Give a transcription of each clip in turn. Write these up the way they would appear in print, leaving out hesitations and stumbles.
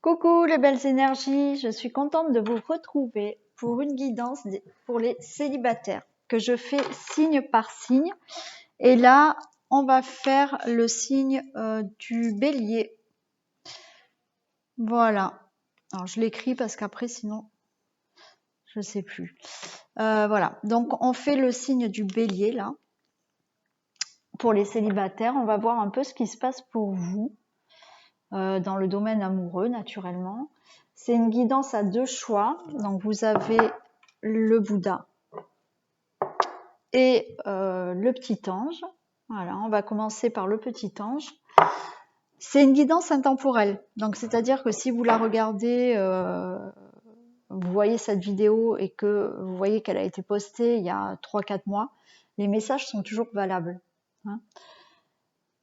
Coucou les belles énergies, je suis contente de vous retrouver pour une guidance pour les célibataires que je fais signe par signe. Et là, on va faire le signe du bélier. Voilà. Alors, je l'écris parce qu'après, sinon, je sais plus. Voilà. Donc, on fait le signe du bélier, là. Pour les célibataires, on va voir un peu ce qui se passe pour vous dans le domaine amoureux, naturellement. C'est une guidance à deux choix. Donc, vous avez le Bouddha et le petit ange. Voilà, on va commencer par le petit ange. C'est une guidance intemporelle. Donc, c'est-à-dire que si vous la regardez, vous voyez cette vidéo et que vous voyez qu'elle a été postée il y a 3-4 mois, les messages sont toujours valables. Hein.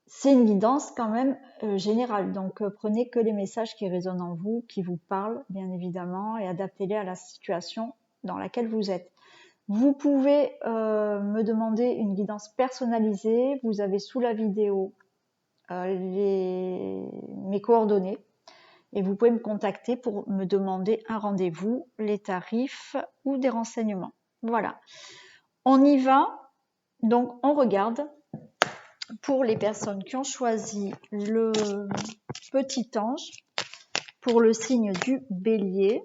C'est une guidance quand même générale, donc prenez que les messages qui résonnent en vous, qui vous parlent bien évidemment, et adaptez-les à la situation dans laquelle vous êtes. Vous pouvez me demander une guidance personnalisée, vous avez sous la vidéo mes coordonnées, et vous pouvez me contacter pour me demander un rendez-vous, les tarifs ou des renseignements. Voilà, on y va, donc on regarde. Pour les personnes qui ont choisi le petit ange, pour le signe du bélier,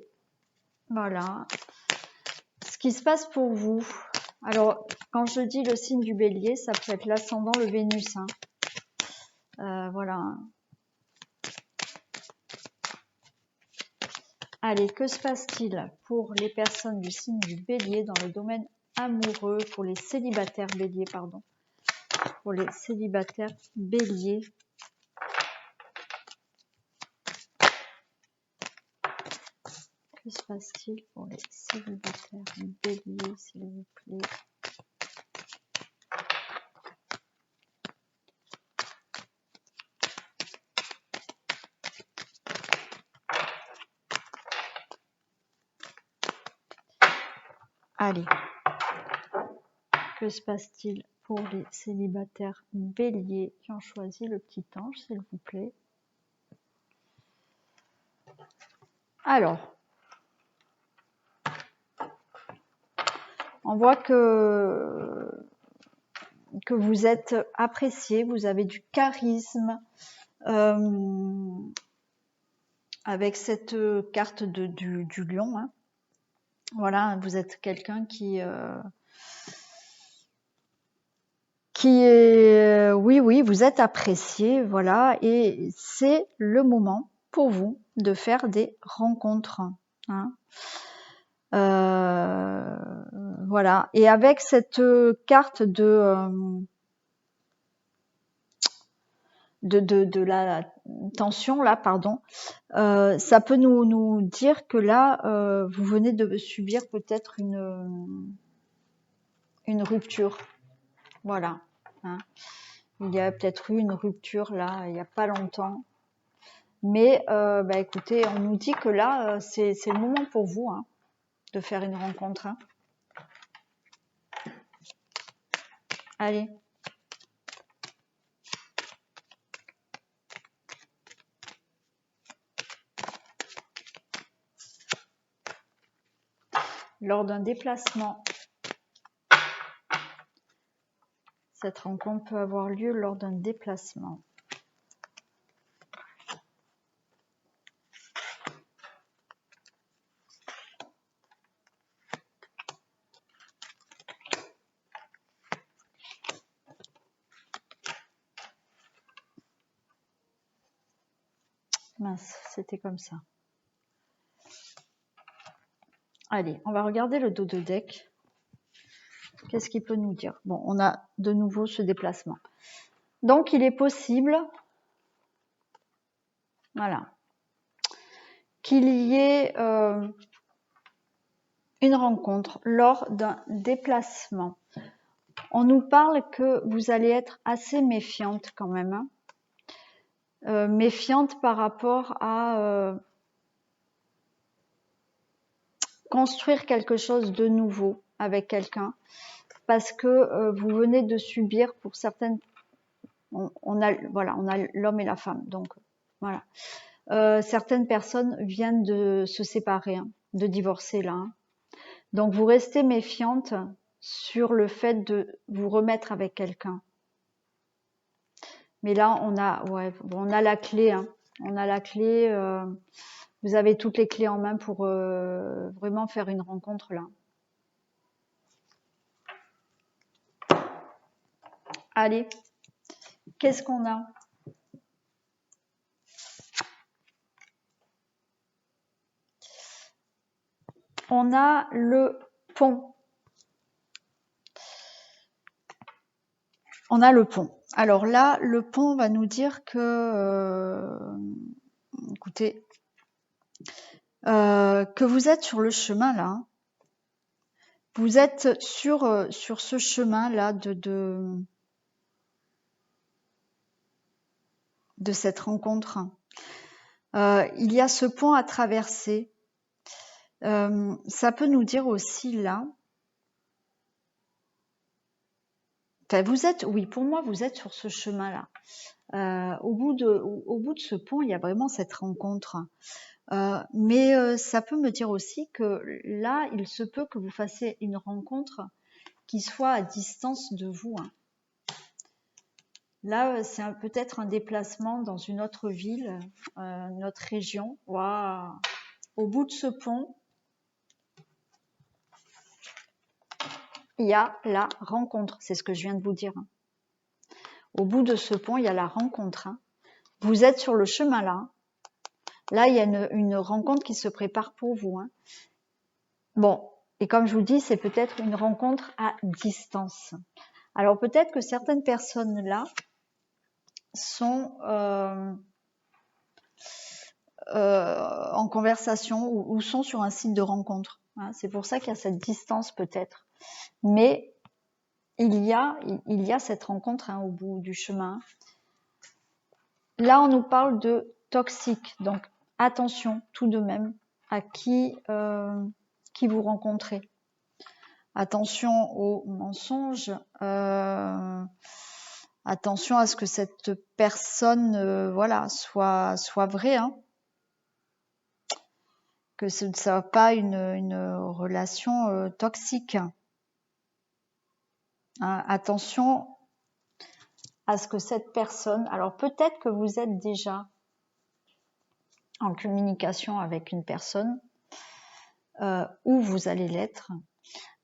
voilà, ce qui se passe pour vous. Alors, quand je dis le signe du bélier, ça peut être l'ascendant, le Vénus. Hein. Voilà. Allez, que se passe-t-il pour les personnes du signe du bélier dans le domaine amoureux, pour les célibataires béliers, pardon. Pour les célibataires béliers. Que se passe-t-il pour les célibataires béliers, s'il vous plaît? Allez, que se passe-t-il pour les célibataires béliers qui ont choisi le petit ange, s'il vous plaît? Alors, on voit que vous êtes apprécié, vous avez du charisme, avec cette carte du lion. Hein. Voilà, vous êtes quelqu'un qui est, oui, vous êtes apprécié, voilà, et c'est le moment pour vous de faire des rencontres. Hein. Voilà, et avec cette carte de la tension là, pardon, ça peut nous dire que là, vous venez de subir peut-être une rupture. Voilà. Hein. Il y a peut-être eu une rupture là, il n'y a pas longtemps. Mais écoutez, on nous dit que là, c'est le moment pour vous hein, de faire une rencontre. Hein. Allez. Lors d'un déplacement. Cette rencontre peut avoir lieu lors d'un déplacement. Mince, c'était comme ça. Allez, on va regarder le dos de deck. Qu'est-ce qu'il peut nous dire? Bon, on a de nouveau ce déplacement. Donc, il est possible, voilà, qu'il y ait une rencontre lors d'un déplacement. On nous parle que vous allez être assez méfiante quand même. Hein. Méfiante par rapport à construire quelque chose de nouveau avec quelqu'un. Parce que vous venez de subir pour certaines... On a l'homme et la femme. Donc, voilà. Certaines personnes viennent de se séparer, hein, de divorcer là. Hein. Donc vous restez méfiante sur le fait de vous remettre avec quelqu'un. Mais là, on a la clé. Hein. On a la clé. Vous avez toutes les clés en main pour vraiment faire une rencontre là. Allez, qu'est-ce qu'on a? On a le pont. On a le pont. Alors là, le pont va nous dire que, écoutez, que vous êtes sur le chemin là. Vous êtes sur ce chemin là de cette rencontre. Il y a ce pont à traverser. Ça peut nous dire aussi là. Enfin, oui, pour moi, vous êtes sur ce chemin-là. Au bout de ce pont, il y a vraiment cette rencontre. Mais ça peut me dire aussi que là, il se peut que vous fassiez une rencontre qui soit à distance de vous. Hein. Là, c'est peut-être un déplacement dans une autre ville, une autre région. Waouh. Au bout de ce pont, il y a la rencontre. C'est ce que je viens de vous dire. Hein. Au bout de ce pont, il y a la rencontre. Hein. Vous êtes sur le chemin là. Là, il y a une rencontre qui se prépare pour vous. Hein. Bon, et comme je vous dis, c'est peut-être une rencontre à distance. Alors peut-être que certaines personnes là sont en conversation ou sont sur un site de rencontre. Hein. C'est pour ça qu'il y a cette distance peut-être. Mais il y a cette rencontre hein, au bout du chemin. Là, on nous parle de toxique. Donc, attention tout de même à qui vous rencontrez. Attention aux mensonges. Attention à ce que cette personne voilà, soit vraie. Hein. Que ce ne soit pas une relation toxique. Hein, attention à ce que cette personne... Alors peut-être que vous êtes déjà en communication avec une personne où vous allez l'être.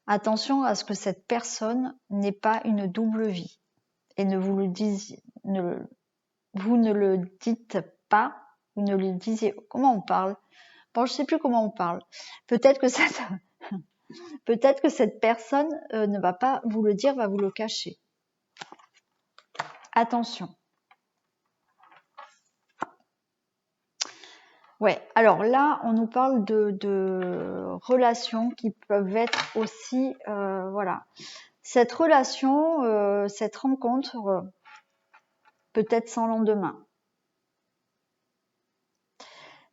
Attention à ce que cette personne n'ait pas une double vie et vous ne le dites pas, vous ne le disiez. Comment on parle? Bon, je sais plus comment on parle. Peut-être que cette personne ne va pas vous le dire, va vous le cacher. Attention. Ouais, alors là, on nous parle de relations qui peuvent être aussi, voilà. Cette relation, cette rencontre, peut-être sans lendemain.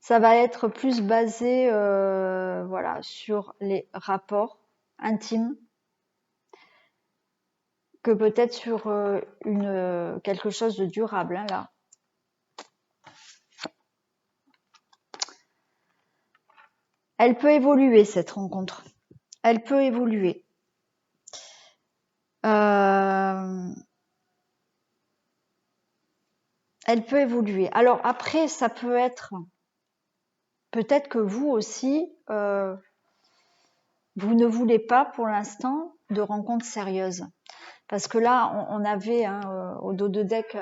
Ça va être plus basé, voilà, sur les rapports intimes que peut-être sur quelque chose de durable, hein, là. Elle peut évoluer, cette rencontre. Elle peut évoluer. Elle peut évoluer. Alors après, ça peut être... Peut-être que vous aussi, vous ne voulez pas pour l'instant de rencontres sérieuses. Parce que là, on avait hein, au dos de deck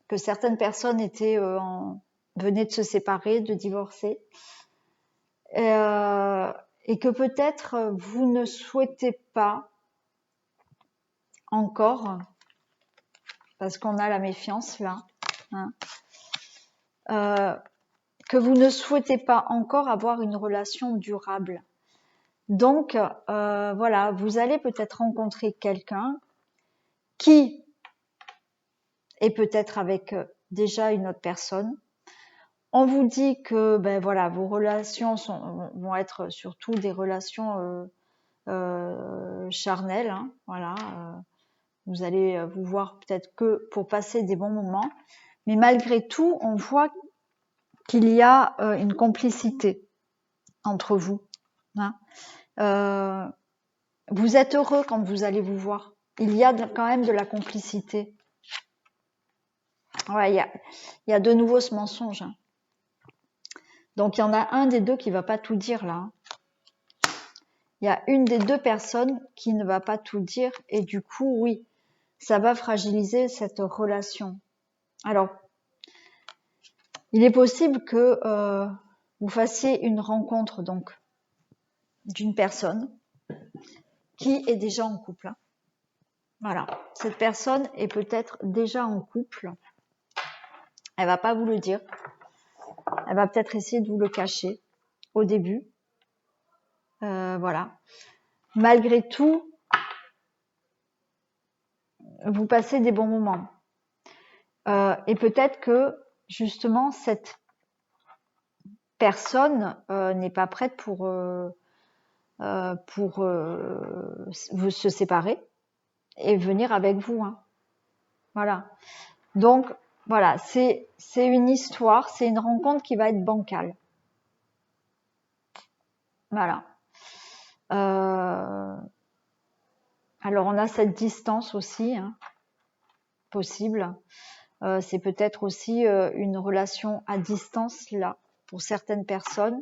que certaines personnes venaient de se séparer, de divorcer. Et que peut-être vous ne souhaitez pas encore, parce qu'on a la méfiance là, hein, que vous ne souhaitez pas encore avoir une relation durable. Donc, voilà, vous allez peut-être rencontrer quelqu'un qui est peut-être avec déjà une autre personne. On vous dit que ben voilà, vos relations vont être surtout des relations charnelles. Hein, voilà, vous allez vous voir peut-être que pour passer des bons moments. Mais malgré tout, on voit qu'il y a une complicité entre vous. Hein. Vous êtes heureux quand vous allez vous voir. Il y a quand même de la complicité. Ouais, il y a de nouveau ce mensonge. Hein. Donc, il y en a un des deux qui va pas tout dire là. Hein. Il y a une des deux personnes qui ne va pas tout dire et du coup, oui, ça va fragiliser cette relation. Alors, il est possible que vous fassiez une rencontre donc d'une personne qui est déjà en couple. Hein. Voilà, cette personne est peut-être déjà en couple. Elle va pas vous le dire. Elle va peut-être essayer de vous le cacher au début. Voilà. Malgré tout, vous passez des bons moments. Et peut-être que justement cette personne n'est pas prête pour vous se séparer et venir avec vous. Hein. Voilà. Donc voilà, c'est une histoire, c'est une rencontre qui va être bancale. Voilà. Alors on a cette distance aussi, hein, possible. C'est peut-être aussi une relation à distance là pour certaines personnes.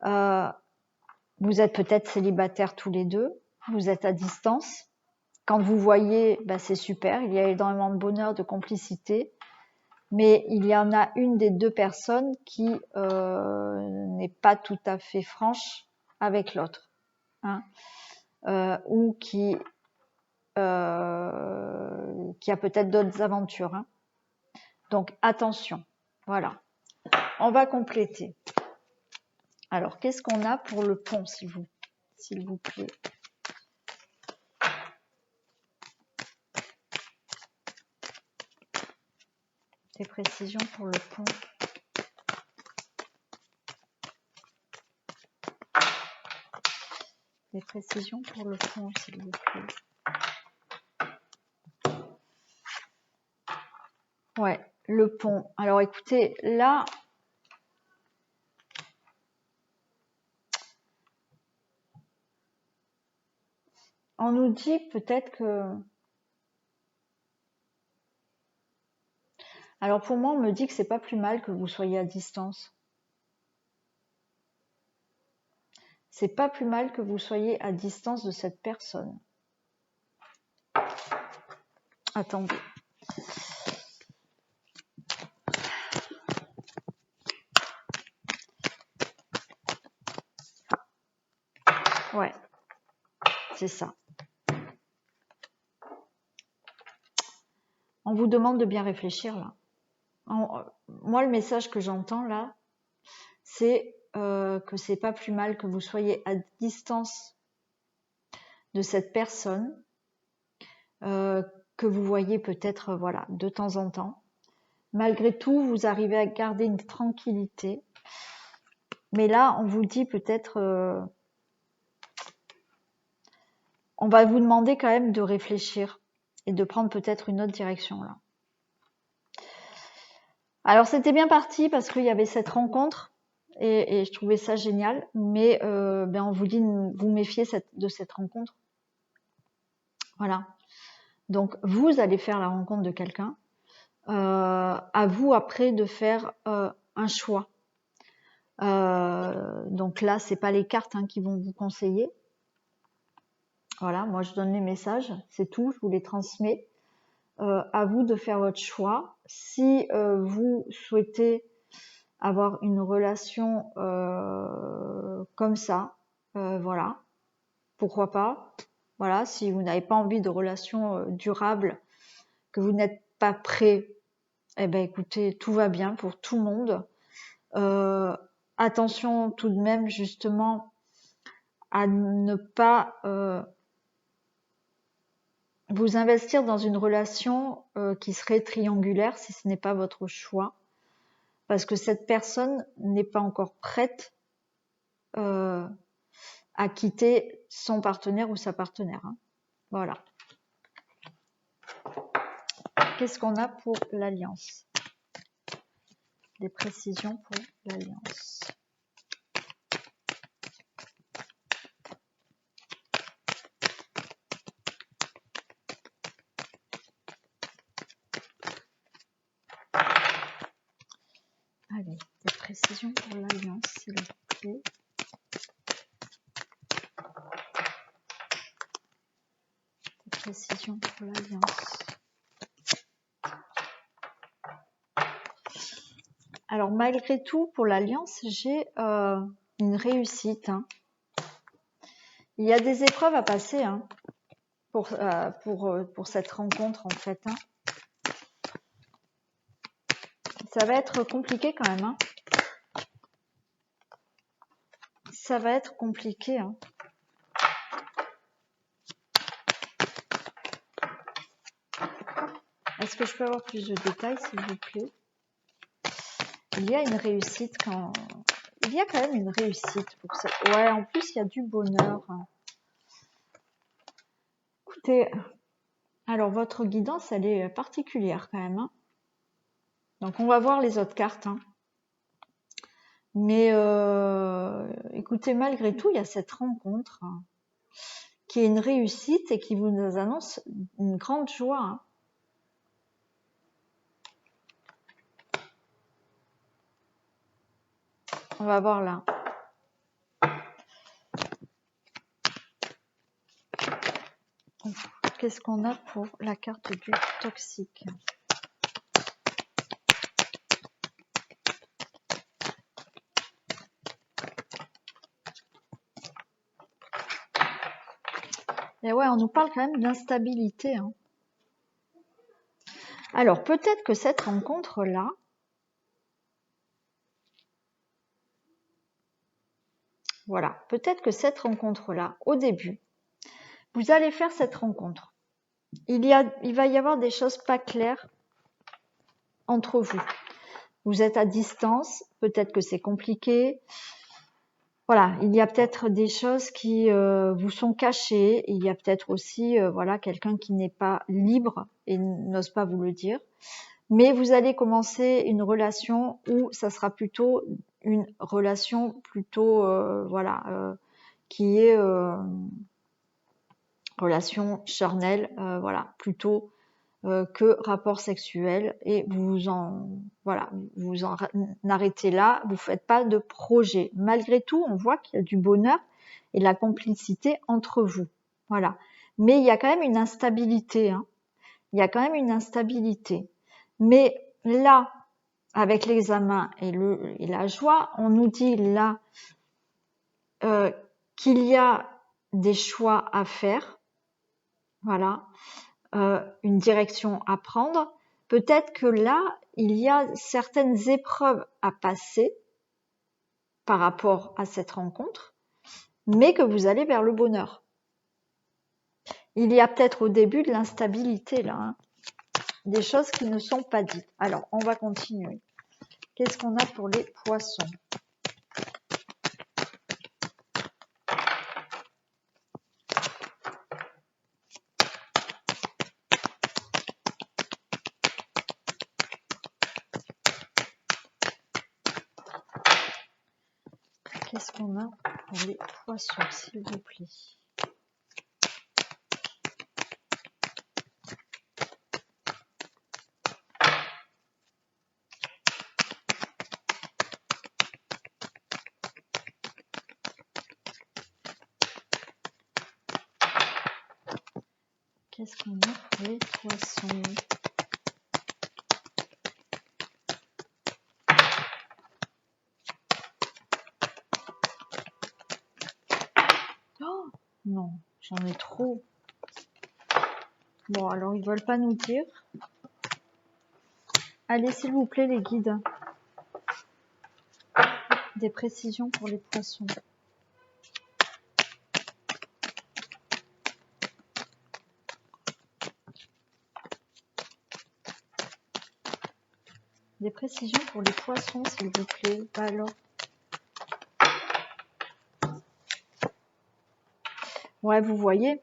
Vous êtes peut-être célibataires tous les deux, vous êtes à distance. Quand vous voyez, bah, c'est super, il y a énormément de bonheur, de complicité, mais il y en a une des deux personnes qui n'est pas tout à fait franche avec l'autre, hein, ou qui a peut-être d'autres aventures. Hein. Donc attention, voilà. On va compléter. Alors, qu'est-ce qu'on a pour le pont, s'il vous plaît? Des précisions pour le pont. Des précisions pour le pont, s'il vous plaît. Ouais, le pont. Alors, écoutez, là, on nous dit peut-être que... Alors, pour moi, on me dit que c'est pas plus mal que vous soyez à distance. C'est pas plus mal que vous soyez à distance de cette personne. Attendez. Ouais, c'est ça. On vous demande de bien réfléchir là. Moi, le message que j'entends là, c'est que c'est pas plus mal que vous soyez à distance de cette personne que vous voyez peut-être voilà de temps en temps. Malgré tout, vous arrivez à garder une tranquillité. Mais là, on vous dit peut-être, on va vous demander quand même de réfléchir et de prendre peut-être une autre direction là. Alors c'était bien parti parce qu'il y avait cette rencontre et je trouvais ça génial, mais on vous dit de vous méfier de cette rencontre. Voilà. Donc vous allez faire la rencontre de quelqu'un. À vous après de faire un choix. Donc là, c'est pas les cartes hein, qui vont vous conseiller. Voilà, moi je donne les messages, c'est tout, je vous les transmets. À vous de faire votre choix. Si vous souhaitez avoir une relation comme ça, voilà, pourquoi pas. Voilà, si vous n'avez pas envie de relation durable, que vous n'êtes pas prêt, eh ben écoutez, tout va bien pour tout le monde. Attention tout de même justement à ne pas vous investir dans une relation qui serait triangulaire si ce n'est pas votre choix, parce que cette personne n'est pas encore prête à quitter son partenaire ou sa partenaire. Hein. Voilà. Qu'est-ce qu'on a pour l'alliance? Des précisions pour l'alliance. Allez, des précisions pour l'alliance, s'il vous plaît. Des précisions pour l'alliance. Alors, malgré tout, pour l'alliance, j'ai une réussite. Hein. Il y a des épreuves à passer hein, pour cette rencontre, en fait. Hein. Ça va être compliqué quand même. Hein. Ça va être compliqué. Hein. Est-ce que je peux avoir plus de détails, s'il vous plaît? Il y a une réussite quand... Il y a quand même une réussite pour ça. Ouais, en plus, il y a du bonheur. Écoutez, alors votre guidance, elle est particulière quand même. Hein. Donc, on va voir les autres cartes. Hein. Mais écoutez, malgré tout, il y a cette rencontre hein, qui est une réussite et qui vous annonce une grande joie. Hein. On va voir là. Qu'est-ce qu'on a pour la carte du toxique? Et ouais, on nous parle quand même d'instabilité. Hein. Alors, peut-être que cette rencontre-là, voilà, peut-être que cette rencontre-là, au début, vous allez faire cette rencontre. Il va y avoir des choses pas claires entre vous. Vous êtes à distance, peut-être que c'est compliqué. Voilà, il y a peut-être des choses qui vous sont cachées. Il y a peut-être aussi voilà, quelqu'un qui n'est pas libre et n'ose pas vous le dire. Mais vous allez commencer une relation où ça sera plutôt une relation plutôt voilà qui est relation charnelle voilà plutôt que rapport sexuel et vous en arrêtez là, vous faites pas de projet. Malgré tout, on voit qu'il y a du bonheur et de la complicité entre vous. Voilà. Mais il y a quand même une instabilité. Hein. Il y a quand même une instabilité. Mais là, avec l'examen et la joie, on nous dit là qu'il y a des choix à faire. Voilà. Une direction à prendre. Peut-être que là, il y a certaines épreuves à passer par rapport à cette rencontre, mais que vous allez vers le bonheur. Il y a peut-être au début de l'instabilité là, hein, des choses qui ne sont pas dites. Alors, on va continuer. Qu'est-ce qu'on a pour les poissons ? Qu'est-ce qu'on a pour les poissons, s'il vous plaît ? Qu'est-ce qu'on a pour les poissons ? Oh non, j'en ai trop. Bon, alors ils veulent pas nous dire. Allez, s'il vous plaît, les guides. Des précisions pour les poissons. Des précisions pour les poissons, s'il vous plaît. Bah alors. Ouais, vous voyez.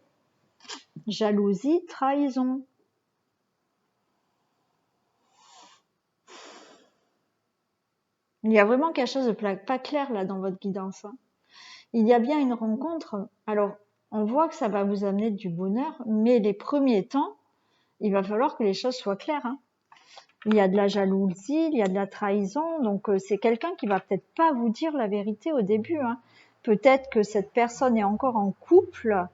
Jalousie, trahison. Il y a vraiment quelque chose de pas clair là dans votre guidance, hein. Il y a bien une rencontre. Alors, on voit que ça va vous amener du bonheur, mais les premiers temps, il va falloir que les choses soient claires, hein. Il y a de la jalousie, il y a de la trahison, donc c'est quelqu'un qui va peut-être pas vous dire la vérité au début, hein. Peut-être que cette personne est encore en couple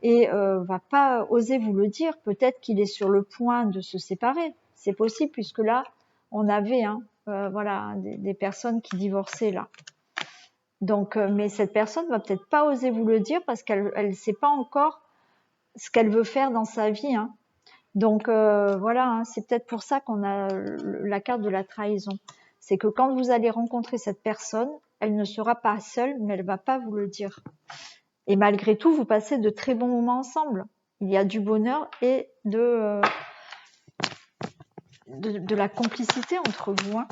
et va pas oser vous le dire. Peut-être qu'il est sur le point de se séparer. C'est possible puisque là, on avait voilà des personnes qui divorçaient là. Donc, mais cette personne va peut-être pas oser vous le dire parce qu'elle sait pas encore ce qu'elle veut faire dans sa vie, hein. Donc voilà, hein, c'est peut-être pour ça qu'on a la carte de la trahison. C'est que quand vous allez rencontrer cette personne, elle ne sera pas seule, mais elle va pas vous le dire. Et malgré tout, vous passez de très bons moments ensemble. Il y a du bonheur et de la complicité entre vous, hein.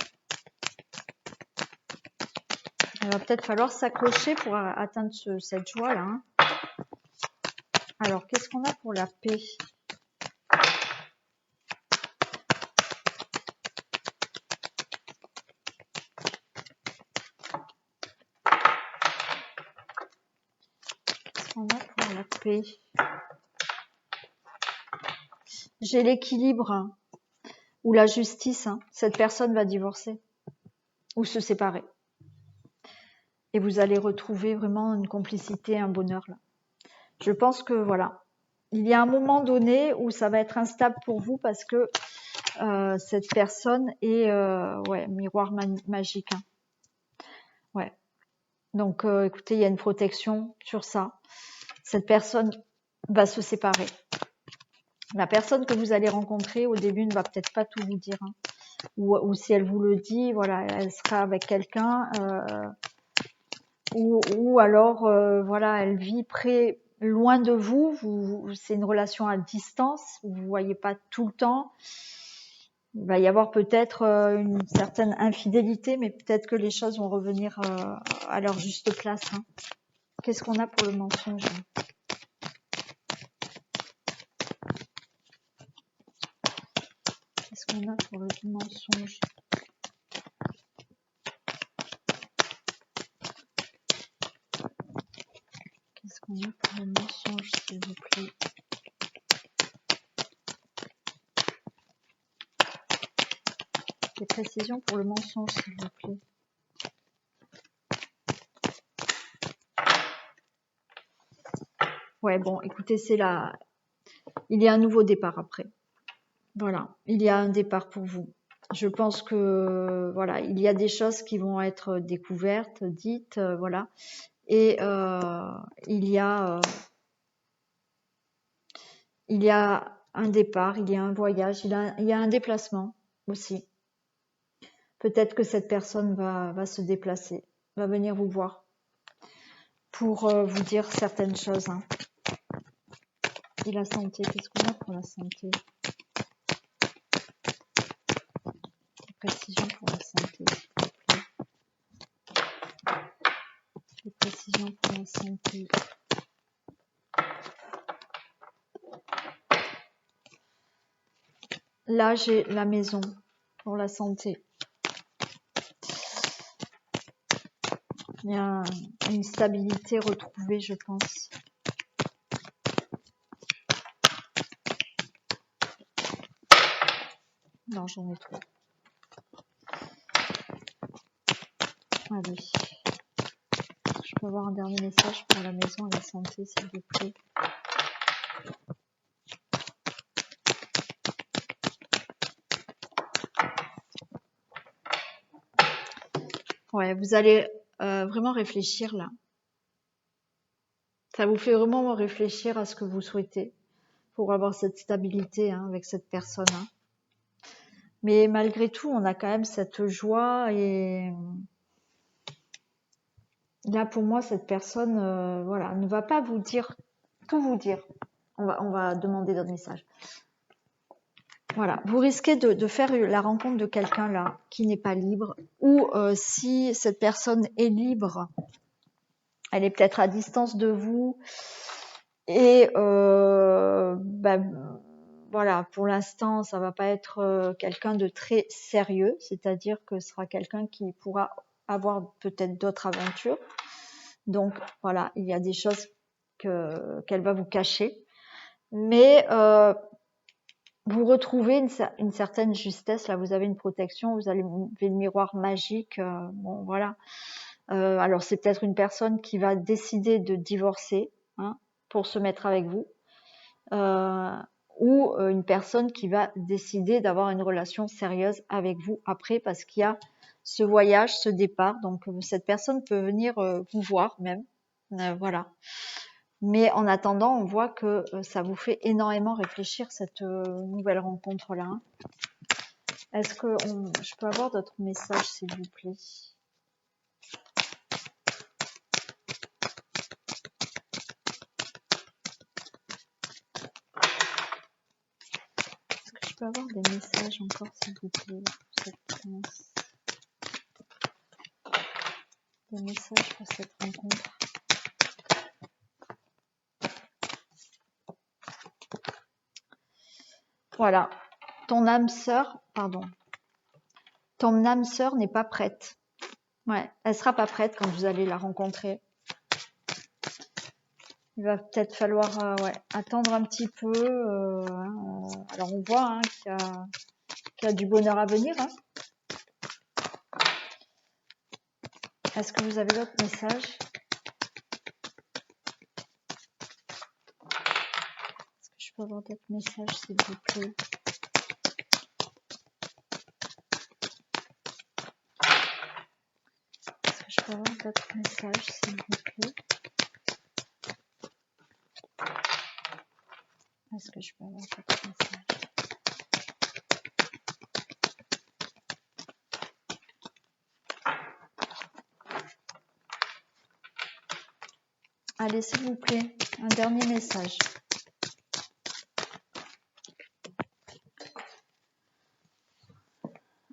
Il va peut-être falloir s'accrocher pour atteindre cette joie-là, hein. Alors, qu'est-ce qu'on a pour la paix? Qu'est-ce qu'on a pour la paix? J'ai l'équilibre, hein, ou la justice, hein. Cette personne va divorcer ou se séparer. Et vous allez retrouver vraiment une complicité, un bonheur là. Je pense que voilà, il y a un moment donné où ça va être instable pour vous parce que cette personne est ouais, miroir magique, hein. Ouais. Donc écoutez, il y a une protection sur ça. Cette personne va se séparer. La personne que vous allez rencontrer au début ne va peut-être pas tout vous dire, hein. Ou si elle vous le dit, voilà, elle sera avec quelqu'un, ou alors voilà, elle vit loin de vous, c'est une relation à distance, vous ne voyez pas tout le temps. Il va y avoir peut-être une certaine infidélité, mais peut-être que les choses vont revenir à leur juste place, hein. Qu'est-ce qu'on a pour le mensonge? Qu'est-ce qu'on a pour le mensonge? Qu'est-ce qu'on a pour le mensonge, s'il vous plaît? Des précisions pour le mensonge, s'il vous plaît. Ouais, bon, écoutez, il y a un nouveau départ après. Voilà, il y a un départ pour vous. Je pense que voilà, il y a des choses qui vont être découvertes, dites, voilà, et il y a un départ, il y a un voyage, il y a un déplacement aussi. Peut-être que cette personne va se déplacer, va venir vous voir pour vous dire certaines choses, hein. Et la santé, qu'est-ce qu'on a pour la santé? Précision pour la santé, s'il vous plaît. Des précisions pour la santé. Là, j'ai la maison pour la santé. Il y a une stabilité retrouvée, je pense. Non, j'en ai trop. Allez. Je peux avoir un dernier message pour la maison et la santé, s'il vous plaît. Ouais, vous allez vraiment réfléchir là. Ça vous fait vraiment réfléchir à ce que vous souhaitez pour avoir cette stabilité, hein, avec cette personne, hein. Mais malgré tout, on a quand même cette joie et là, pour moi, cette personne, voilà, ne va pas vous dire, tout vous dire. On va demander d'autres messages. Voilà, vous risquez de faire la rencontre de quelqu'un là qui n'est pas libre, ou si cette personne est libre, elle est peut-être à distance de vous et voilà, pour l'instant, ça va pas être quelqu'un de très sérieux, c'est-à-dire que ce sera quelqu'un qui pourra avoir peut-être d'autres aventures. Donc voilà, il y a des choses qu'elle va vous cacher, mais vous retrouvez une certaine justesse. Là, vous avez une protection, vous avez le miroir magique. Bon, voilà. Alors, c'est peut-être une personne qui va décider de divorcer, hein, pour se mettre avec vous. Ou une personne qui va décider d'avoir une relation sérieuse avec vous après, parce qu'il y a ce voyage, ce départ. Donc cette personne peut venir vous voir même, voilà. Mais en attendant, on voit que ça vous fait énormément réfléchir, cette nouvelle rencontre là. Est-ce que je peux avoir d'autres messages, s'il vous plaît? Je peux avoir des messages encore, s'il vous plaît, pour cette séance. Des messages pour cette rencontre. Voilà. Ton âme sœur n'est pas prête. Ouais, elle sera pas prête quand vous allez la rencontrer. Il va peut-être falloir attendre un petit peu. Alors on voit, hein, qu'il y a du bonheur à venir, hein. Est-ce que vous avez d'autres messages? Est-ce que je peux avoir d'autres messages, s'il vous plaît? Est-ce que je peux avoir d'autres messages, s'il vous plaît? Est-ce que je peux avoir d'autres messages? Allez, s'il vous plaît, un dernier message.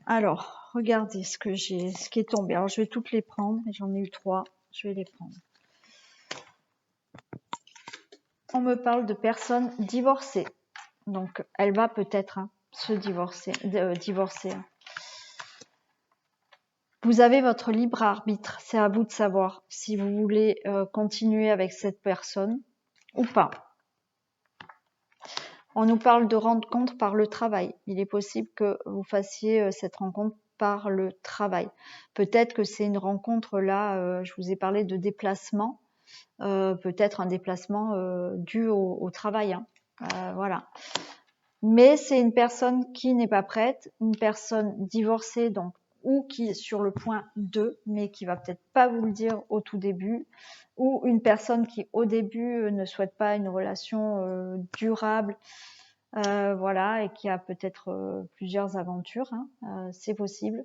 Alors, regardez ce qui est tombé. Alors, je vais toutes les prendre. J'en ai eu 3. Je vais les prendre. On me parle de personnes divorcées. Donc, elle va peut-être se divorcer. Vous avez votre libre arbitre. C'est à vous de savoir si vous voulez continuer avec cette personne ou pas. On nous parle de rencontre par le travail. Il est possible que vous fassiez cette rencontre par le travail. Peut-être que c'est une rencontre là, je vous ai parlé de déplacement, peut-être un déplacement dû au travail, hein. Voilà. Mais c'est une personne qui n'est pas prête, une personne divorcée donc, ou qui est sur le point de, mais qui va peut-être pas vous le dire au tout début, ou une personne qui au début ne souhaite pas une relation durable, voilà, et qui a peut-être plusieurs aventures, hein, c'est possible.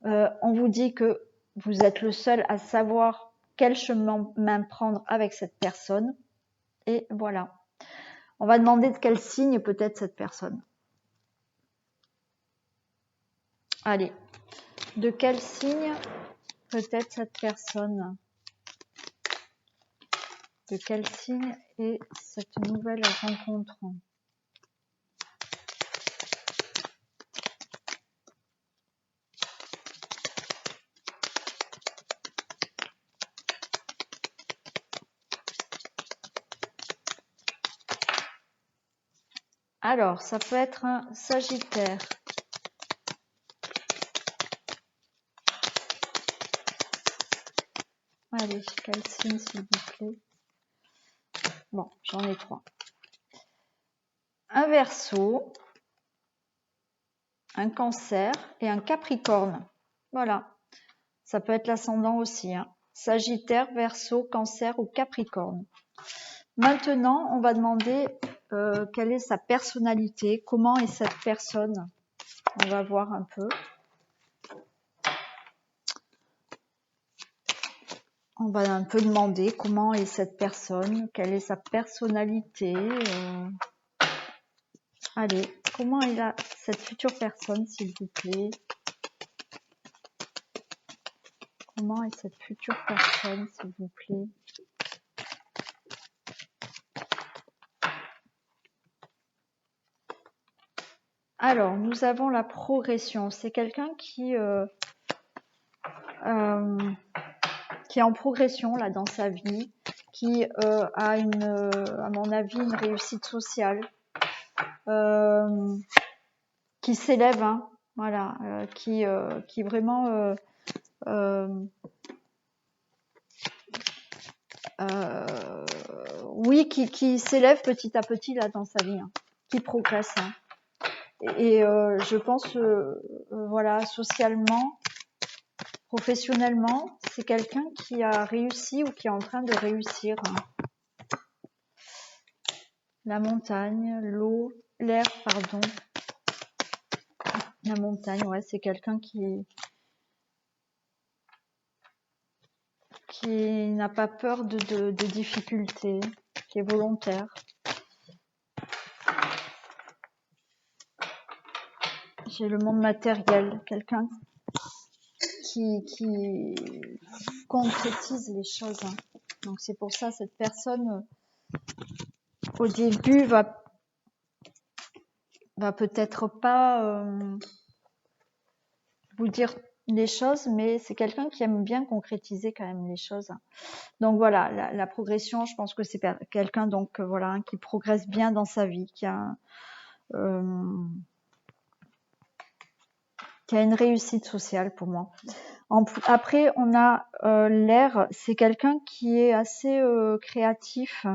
On vous dit que vous êtes le seul à savoir quel chemin prendre avec cette personne, et voilà. On va demander de quel signe peut être cette personne. Allez, de quel signe peut être cette personne? De quel signe est cette nouvelle rencontre? Alors, ça peut être un Sagittaire. Allez, quel signe, s'il vous plaît? Bon, j'en ai 3. Un Verseau, un Cancer et un Capricorne. Voilà. Ça peut être l'ascendant aussi, hein. Sagittaire, Verseau, Cancer ou Capricorne. Maintenant, on va demander quelle est sa personnalité, comment est cette personne. On va voir un peu. On va un peu demander comment est cette personne, quelle est sa personnalité. Allez, comment est cette future personne, s'il vous plaît? Comment est cette future personne, s'il vous plaît? Alors, nous avons la progression. C'est quelqu'un qui est en progression là dans sa vie, qui a à mon avis, une réussite sociale, qui s'élève, hein, voilà, qui vraiment oui, qui s'élève petit à petit là dans sa vie, hein, qui progresse. Hein. Et je pense, voilà, socialement, professionnellement, c'est quelqu'un qui a réussi ou qui est en train de réussir. Hein. La montagne, l'eau, l'air, pardon. La montagne, ouais, c'est quelqu'un qui n'a pas peur de difficultés, qui est volontaire. J'ai le monde matériel, quelqu'un qui concrétise les choses. Hein. Donc c'est pour ça cette personne au début va peut-être pas vous dire les choses, mais c'est quelqu'un qui aime bien concrétiser quand même les choses. Donc voilà, la progression, je pense que c'est quelqu'un donc voilà hein, qui progresse bien dans sa vie, qui a une réussite sociale pour moi. Après, on a l'air, c'est quelqu'un qui est assez créatif,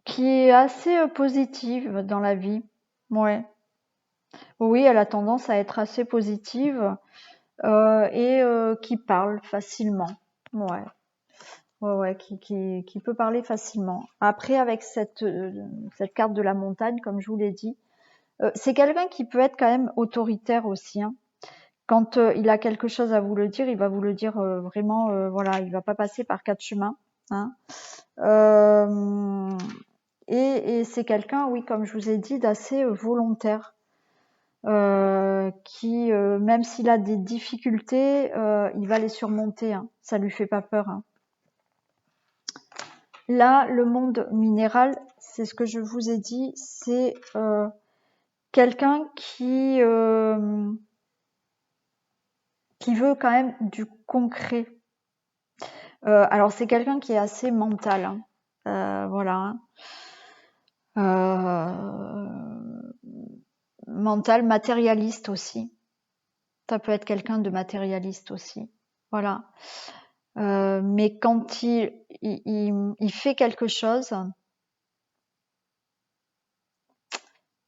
qui est assez positive dans la vie. Ouais. Oui, elle a tendance à être assez positive et qui parle facilement. Ouais. Ouais, qui peut parler facilement. Après, avec cette carte de la montagne, comme je vous l'ai dit, c'est quelqu'un qui peut être quand même autoritaire aussi. Hein. Quand il a quelque chose à vous le dire, il va vous le dire vraiment, voilà, il va pas passer par quatre chemins. Hein. Et c'est quelqu'un, oui, comme je vous ai dit, d'assez volontaire, qui, même s'il a des difficultés, il va les surmonter. Hein. Ça lui fait pas peur. Hein. Là, le monde minéral, c'est ce que je vous ai dit, c'est quelqu'un qui veut quand même du concret. Alors c'est quelqu'un qui est assez mental, hein. Voilà. Mental, matérialiste aussi. Ça peut être quelqu'un de matérialiste aussi. Voilà. Mais quand il fait quelque chose,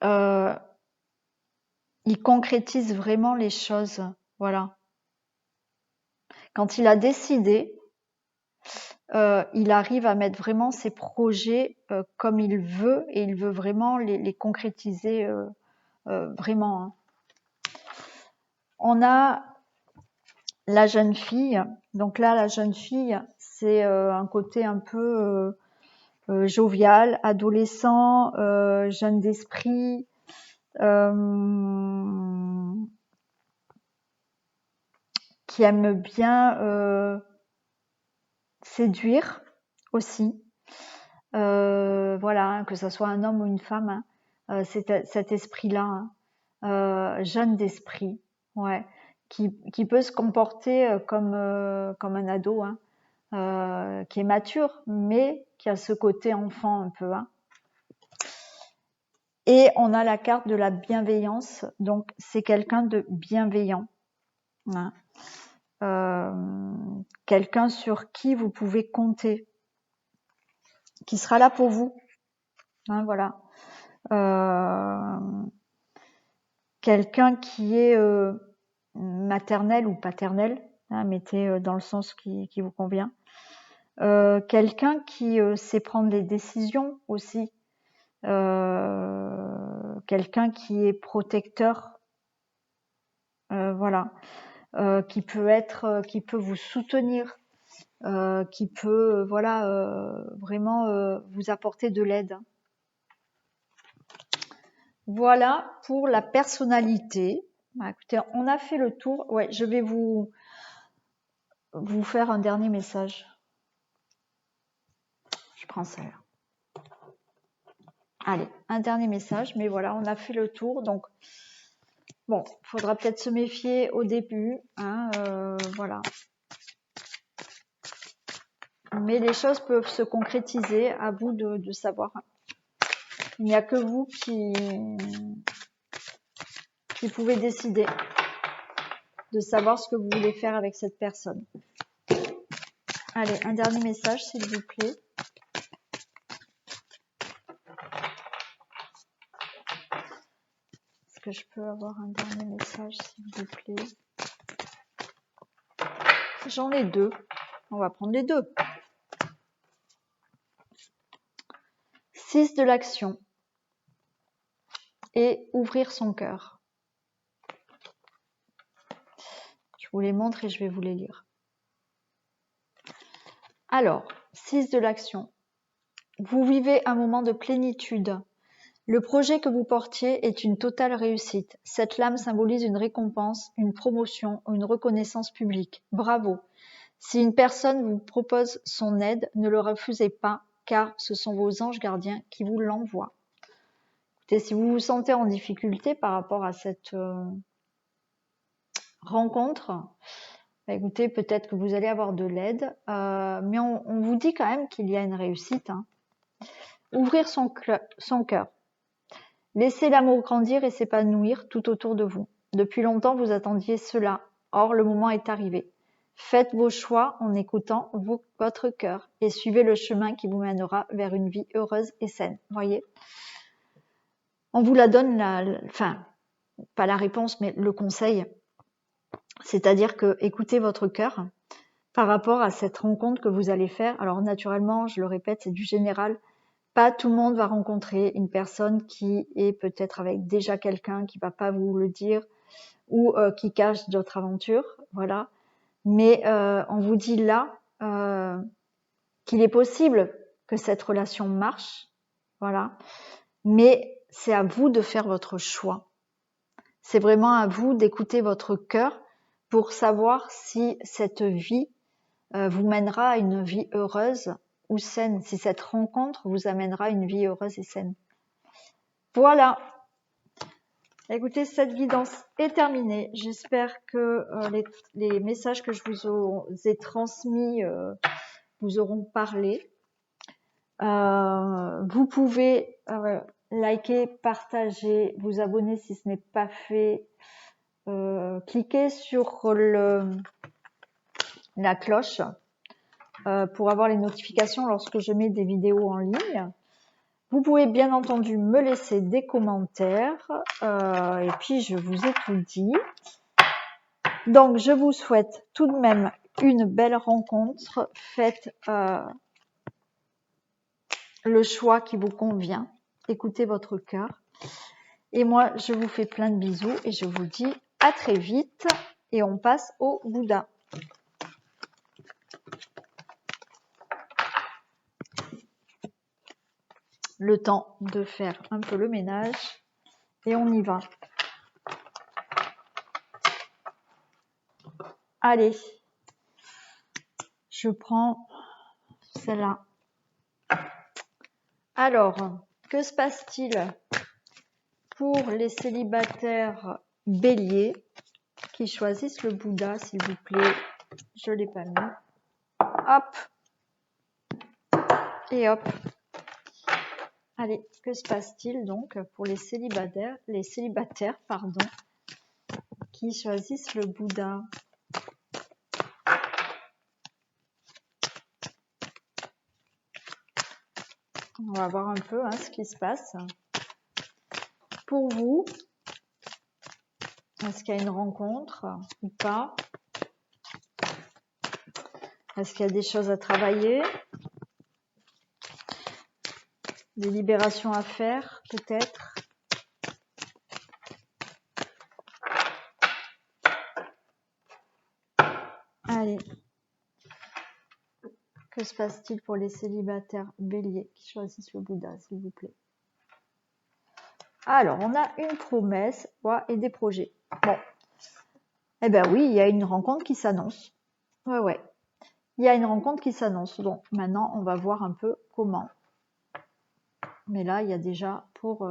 il concrétise vraiment les choses. Voilà. Quand il a décidé, il arrive à mettre vraiment ses projets comme il veut et il veut vraiment les concrétiser vraiment. Hein. On a la jeune fille. Donc là, la jeune fille, c'est un côté un peu jovial, adolescent, jeune d'esprit, qui aime bien séduire aussi. Voilà, hein, que ce soit un homme ou une femme, hein, cet esprit-là, hein, jeune d'esprit, ouais, qui peut se comporter comme un ado, hein, qui est mature, mais qui a ce côté enfant un peu. Hein. Et on a la carte de la bienveillance, donc c'est quelqu'un de bienveillant. Hein. Quelqu'un sur qui vous pouvez compter, qui sera là pour vous. Hein, voilà. Quelqu'un qui est maternel ou paternel, hein, mettez dans le sens qui vous convient. Quelqu'un qui sait prendre des décisions aussi. Quelqu'un qui est protecteur, voilà, qui peut vous soutenir, qui peut, voilà, vraiment vous apporter de l'aide. Voilà pour la personnalité. Bah, écoutez, on a fait le tour. Ouais, je vais vous faire un dernier message. Je prends celle-là. Allez, un dernier message, mais voilà, on a fait le tour. Donc, bon, il faudra peut-être se méfier au début. Hein, voilà. Mais les choses peuvent se concrétiser, à vous de savoir. Il n'y a que vous qui pouvez décider de savoir ce que vous voulez faire avec cette personne. Allez, un dernier message, s'il vous plaît. Est-ce que je peux avoir un dernier message, s'il vous plaît? J'en ai deux. On va prendre les deux. 6 de l'action. Et ouvrir son cœur. Je vous les montre et je vais vous les lire. Alors, 6 de l'action. Vous vivez un moment de plénitude. Le projet que vous portiez est une totale réussite. Cette lame symbolise une récompense, une promotion ou une reconnaissance publique. Bravo. Si une personne vous propose son aide, ne le refusez pas, car ce sont vos anges gardiens qui vous l'envoient. Écoutez, si vous vous sentez en difficulté par rapport à cette rencontre, bah écoutez, peut-être que vous allez avoir de l'aide, mais on vous dit quand même qu'il y a une réussite. Hein. Ouvrir son cœur. Laissez l'amour grandir et s'épanouir tout autour de vous. Depuis longtemps, vous attendiez cela. Or, le moment est arrivé. Faites vos choix en écoutant votre cœur et suivez le chemin qui vous mènera vers une vie heureuse et saine. Voyez, on vous la donne, enfin, pas la réponse, mais le conseil. C'est-à-dire que écoutez votre cœur par rapport à cette rencontre que vous allez faire. Alors, naturellement, je le répète, c'est du général. Pas tout le monde va rencontrer une personne qui est peut-être avec déjà quelqu'un qui va pas vous le dire ou qui cache d'autres aventures, voilà. Mais on vous dit là qu'il est possible que cette relation marche, voilà. Mais c'est à vous de faire votre choix. C'est vraiment à vous d'écouter votre cœur pour savoir si cette vie vous mènera à une vie heureuse ou saine, si cette rencontre vous amènera à une vie heureuse et saine. Voilà. Écoutez, cette guidance est terminée. J'espère que les messages que je vous ai transmis vous auront parlé. Vous pouvez liker, partager, vous abonner si ce n'est pas fait. Cliquez sur la cloche pour avoir les notifications lorsque je mets des vidéos en ligne. Vous pouvez bien entendu me laisser des commentaires et puis je vous ai tout dit. Donc je vous souhaite tout de même une belle rencontre. Faites le choix qui vous convient. Écoutez votre cœur. Et moi je vous fais plein de bisous et je vous dis à très vite et on passe au Bouddha. Le temps de faire un peu le ménage et on y va. Allez, je prends celle-là. Alors, que se passe-t-il pour les célibataires béliers qui choisissent le Bouddha, s'il vous plaît? Je ne l'ai pas mis. Hop. Et hop. Allez, que se passe-t-il donc pour les célibataires, qui choisissent le Bouddha? On va voir un peu ce qui se passe. Pour vous, est-ce qu'il y a une rencontre ou pas? Est-ce qu'il y a des choses à travailler? Des libérations à faire, peut-être? Allez. Que se passe-t-il pour les célibataires béliers qui choisissent le Bouddha, s'il vous plaît? Alors, on a une promesse et des projets. Bon. Eh bien oui, il y a une rencontre qui s'annonce. Ouais. il y a une rencontre qui s'annonce. Donc maintenant, on va voir un peu comment. Mais là, il y a déjà pour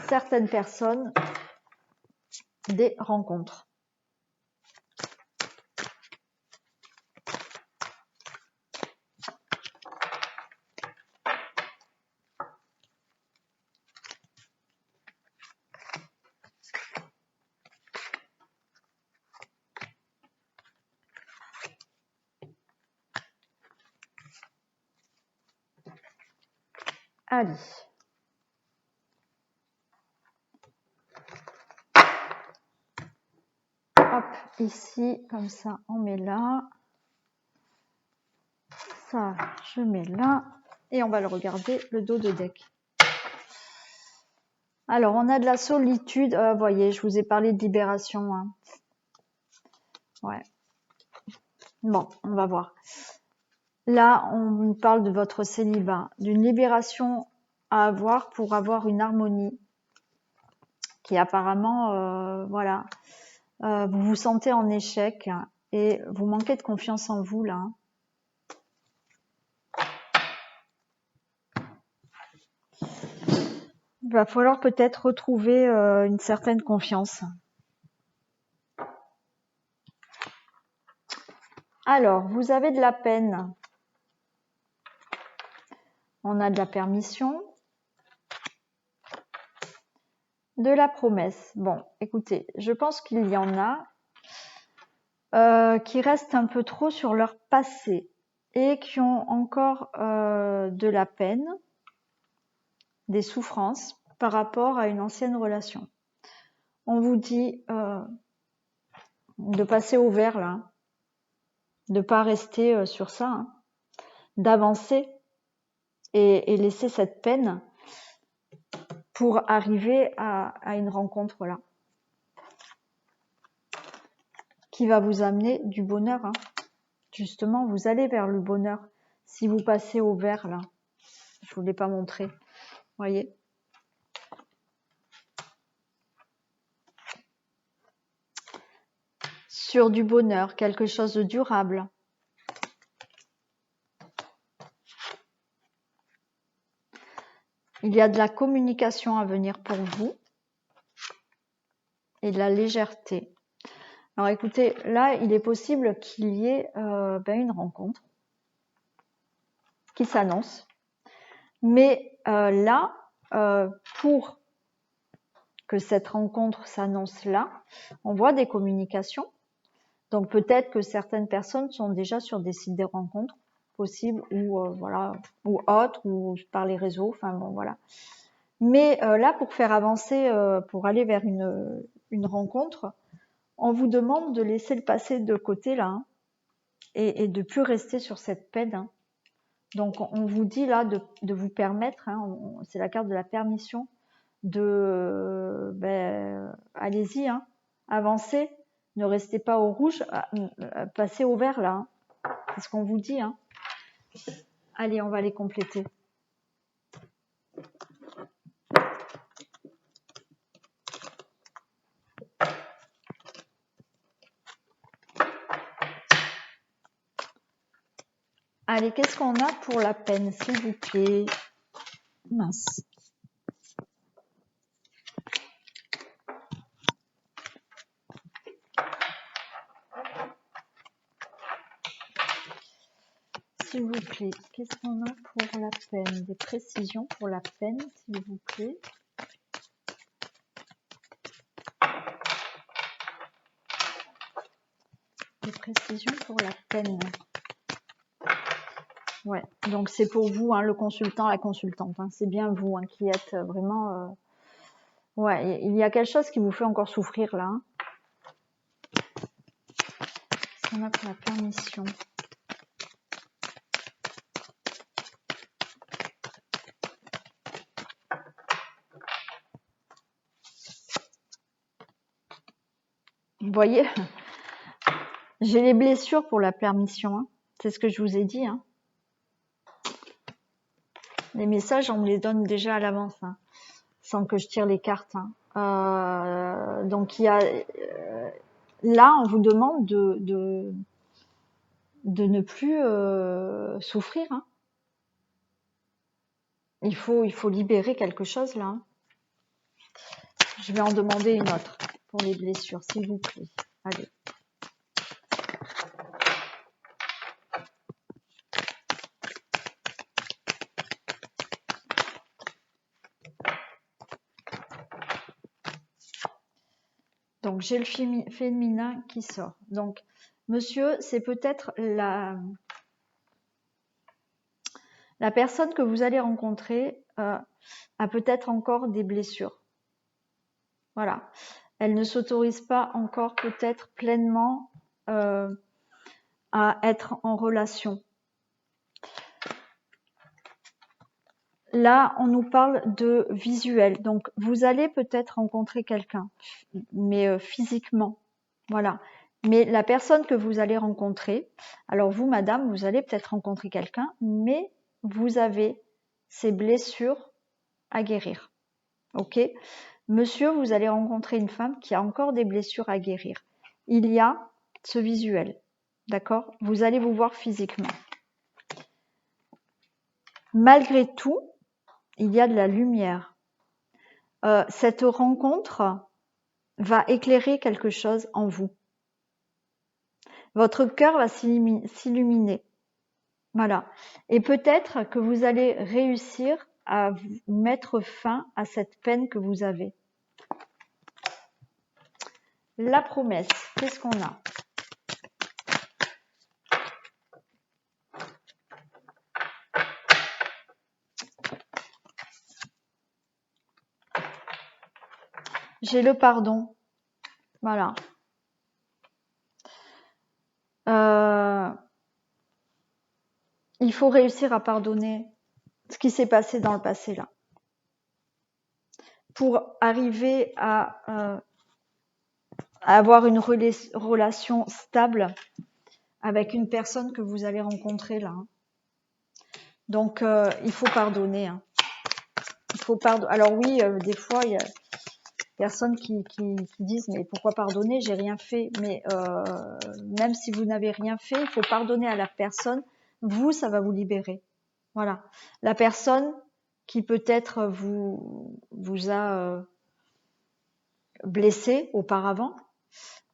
certaines personnes des rencontres. Allez. Hop, ici, comme ça, on met là. Ça, je mets là. Et on va le regarder, le dos de deck. Alors, on a de la solitude. Vous voyez, je vous ai parlé de libération. Hein. Ouais. Bon, on va voir. Là, on parle de votre célibat, d'une libération à avoir pour avoir une harmonie qui apparemment, voilà, vous vous sentez en échec et vous manquez de confiance en vous là. Il va falloir peut-être retrouver une certaine confiance. Alors, vous avez de la peine. On a de la permission. De la promesse. Bon, écoutez, je pense qu'il y en a qui restent un peu trop sur leur passé et qui ont encore de la peine, des souffrances par rapport à une ancienne relation. On vous dit de passer au vert là, de pas rester sur ça, hein, d'avancer et laisser cette peine pour arriver à une rencontre là qui va vous amener du bonheur. Hein. Justement, vous allez vers le bonheur si vous passez au vert là. Je vous l'ai pas montré, voyez. Sur du bonheur, quelque chose de durable. Il y a de la communication à venir pour vous et de la légèreté. Alors écoutez, là, il est possible qu'il y ait une rencontre qui s'annonce. Mais là, pour que cette rencontre s'annonce là, on voit des communications. Donc peut-être que certaines personnes sont déjà sur des sites de rencontres possibles ou voilà, ou autres, ou par les réseaux, enfin bon voilà. Mais là, pour faire avancer, pour aller vers une rencontre, on vous demande de laisser le passé de côté là, hein, et de plus rester sur cette peine. Hein. Donc on vous dit là de vous permettre, hein, c'est la carte de la permission, de allez-y, hein, avancez, ne restez pas au rouge, passez au vert là. Hein. C'est ce qu'on vous dit. Hein. Allez, on va les compléter. Allez, qu'est-ce qu'on a pour la peine, s'il vous plaît? Mince. S'il vous plaît, qu'est-ce qu'on a pour la peine? Des précisions pour la peine, s'il vous plaît. Des précisions pour la peine. Ouais, donc c'est pour vous, hein, le consultant, la consultante. Hein, c'est bien vous hein, qui êtes vraiment... Ouais, il y a quelque chose qui vous fait encore souffrir là. Hein. Qu'est-ce qu'on a pour la permission? Vous voyez, j'ai les blessures pour la permission. Hein. C'est ce que je vous ai dit. Hein. Les messages, on me les donne déjà à l'avance, hein, sans que je tire les cartes. Hein. Donc, il y a... là, on vous demande de ne plus souffrir. Hein. Il faut libérer quelque chose là. Hein. Je vais en demander une autre pour les blessures, s'il vous plaît. Allez. Donc, j'ai le féminin qui sort. Donc, monsieur, c'est peut-être la personne que vous allez rencontrer a peut-être encore des blessures. Voilà. Elle ne s'autorise pas encore peut-être pleinement à être en relation. Là, on nous parle de visuel. Donc, vous allez peut-être rencontrer quelqu'un, mais physiquement. Voilà. Mais la personne que vous allez rencontrer, alors vous, madame, vous allez peut-être rencontrer quelqu'un, mais vous avez ces blessures à guérir. Ok ? Monsieur, vous allez rencontrer une femme qui a encore des blessures à guérir. Il y a ce visuel. D'accord ? Vous allez vous voir physiquement. Malgré tout, il y a de la lumière. Cette rencontre va éclairer quelque chose en vous. Votre cœur va s'illuminer. Voilà. Et peut-être que vous allez réussir à mettre fin à cette peine que vous avez. La promesse, qu'est-ce qu'on a ? J'ai le pardon. Voilà. Il faut réussir à pardonner ce qui s'est passé dans le passé là. Pour arriver à avoir une relation stable avec une personne que vous allez rencontrer là. Donc, il faut pardonner. Hein. Il faut pardonner. Alors oui, des fois, il y a personnes qui disent mais pourquoi pardonner, j'ai rien fait. Mais même si vous n'avez rien fait, il faut pardonner à la personne. Vous, ça va vous libérer. Voilà. La personne qui peut-être vous a blessé auparavant,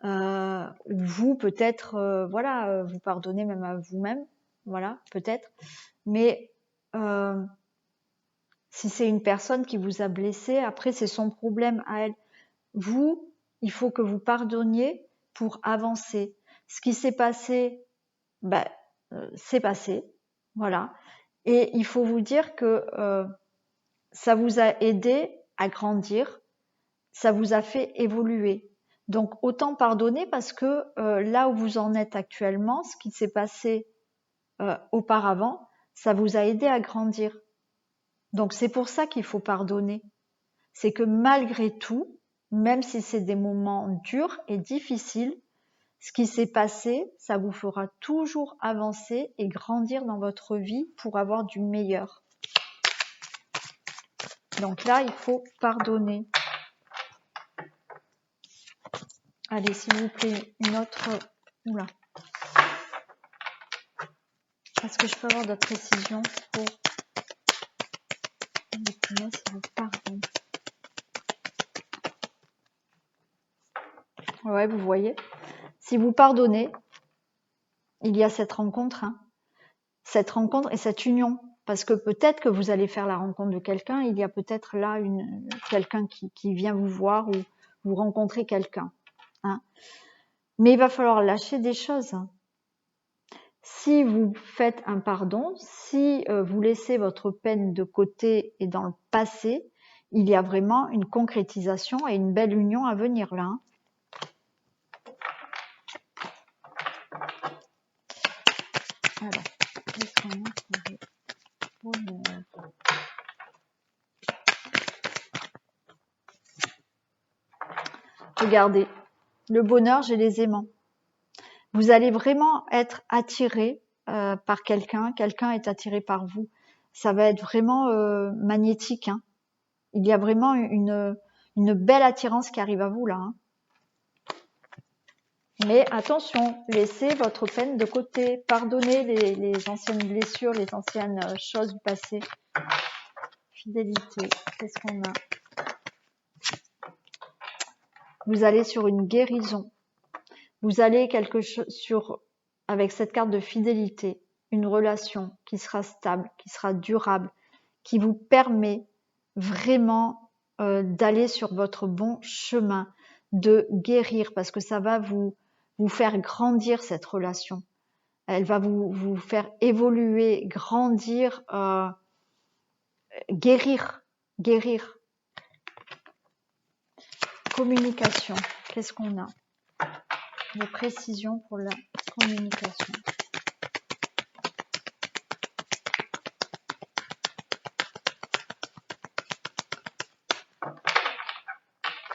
vous peut-être, voilà, vous pardonnez même à vous-même, voilà, peut-être. Mais si c'est une personne qui vous a blessé, après c'est son problème à elle. Vous, il faut que vous pardonniez pour avancer. Ce qui s'est passé, c'est passé, voilà. Et il faut vous dire que ça vous a aidé à grandir, ça vous a fait évoluer. Donc autant pardonner parce que là où vous en êtes actuellement, ce qui s'est passé auparavant, ça vous a aidé à grandir. Donc c'est pour ça qu'il faut pardonner. C'est que malgré tout, même si c'est des moments durs et difficiles, ce qui s'est passé, ça vous fera toujours avancer et grandir dans votre vie pour avoir du meilleur. Donc là, il faut pardonner. Allez, s'il vous plaît, une autre... Oula. Est-ce que je peux avoir d'autres précisions pour les promesses et le pardon? Ouais, vous voyez. Si vous pardonnez, il y a cette rencontre, hein. Cette rencontre et cette union. Parce que peut-être que vous allez faire la rencontre de quelqu'un, il y a peut-être là quelqu'un qui vient vous voir ou vous rencontrez quelqu'un. Hein. Mais il va falloir lâcher des choses. Hein. Si vous faites un pardon, si vous laissez votre peine de côté et dans le passé, il y a vraiment une concrétisation et une belle union à venir là. Hein. Alors, qu'est-ce qu'on a pour le bonheur? Regardez, le bonheur, j'ai les aimants. Vous allez vraiment être attiré par quelqu'un, quelqu'un est attiré par vous. Ça va être vraiment magnétique. Hein. Il y a vraiment une belle attirance qui arrive à vous là. Hein. Mais attention, laissez votre peine de côté. Pardonnez les anciennes blessures, les anciennes choses du passé. Fidélité, qu'est-ce qu'on a? Vous allez sur une guérison. Vous allez avec cette carte de fidélité, une relation qui sera stable, qui sera durable, qui vous permet vraiment d'aller sur votre bon chemin, de guérir, parce que ça va vous faire grandir cette relation. Elle va vous faire évoluer, grandir, guérir. Communication, qu'est-ce qu'on a? Des précisions pour la communication.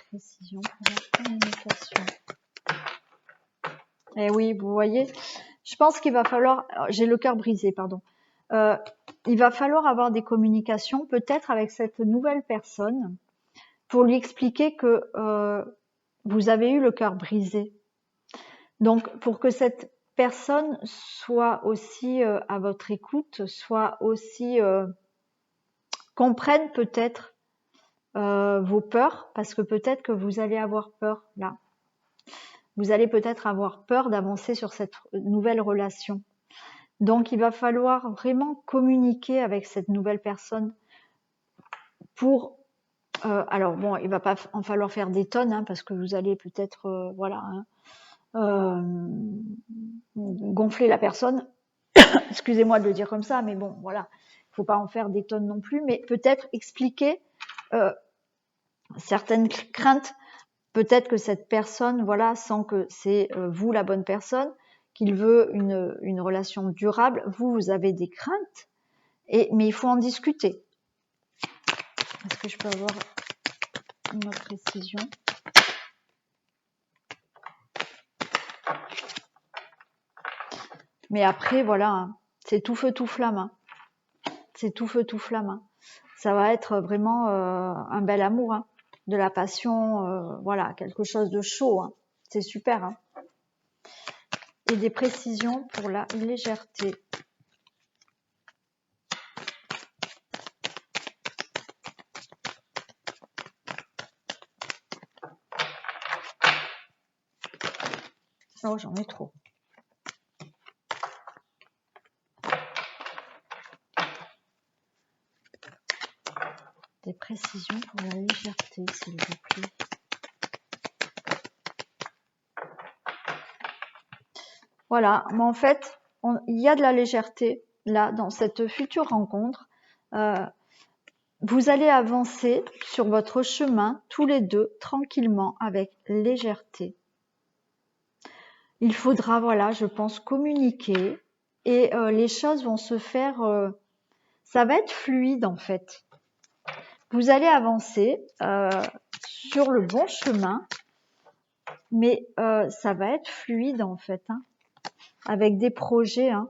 Précision pour la communication. Eh oui, vous voyez, je pense qu'il va falloir, j'ai le cœur brisé, pardon. Il va falloir avoir des communications, peut-être avec cette nouvelle personne, pour lui expliquer que vous avez eu le cœur brisé. Donc, pour que cette personne soit aussi à votre écoute, soit aussi comprenne peut-être vos peurs, parce que peut-être que vous allez avoir peur là. Vous allez peut-être avoir peur d'avancer sur cette nouvelle relation. Donc, il va falloir vraiment communiquer avec cette nouvelle personne pour... alors, bon, il va pas en falloir faire des tonnes, hein, parce que vous allez peut-être, voilà, hein, gonfler la personne. Excusez-moi de le dire comme ça, mais bon, voilà. Il faut pas en faire des tonnes non plus, mais peut-être expliquer certaines craintes. Peut-être que cette personne, voilà, sent que c'est vous la bonne personne, qu'il veut une relation durable. Vous avez des craintes, mais il faut en discuter. Est-ce que je peux avoir une autre précision? Mais après, voilà, hein, c'est tout feu, tout flamme. Hein. C'est tout feu, tout flamme. Hein. Ça va être vraiment un bel amour, hein, de la passion, voilà, quelque chose de chaud. Hein. C'est super. Hein. Et des précisions pour la légèreté. Oh, j'en ai trop. Des précisions pour la légèreté, s'il vous plaît. Voilà, mais en fait, il y a de la légèreté là dans cette future rencontre. Vous allez avancer sur votre chemin tous les deux tranquillement avec légèreté. Il faudra, voilà, je pense, communiquer et les choses vont se faire. Ça va être fluide en fait. Vous allez avancer sur le bon chemin, mais ça va être fluide en fait. Hein. Avec des projets. Hein.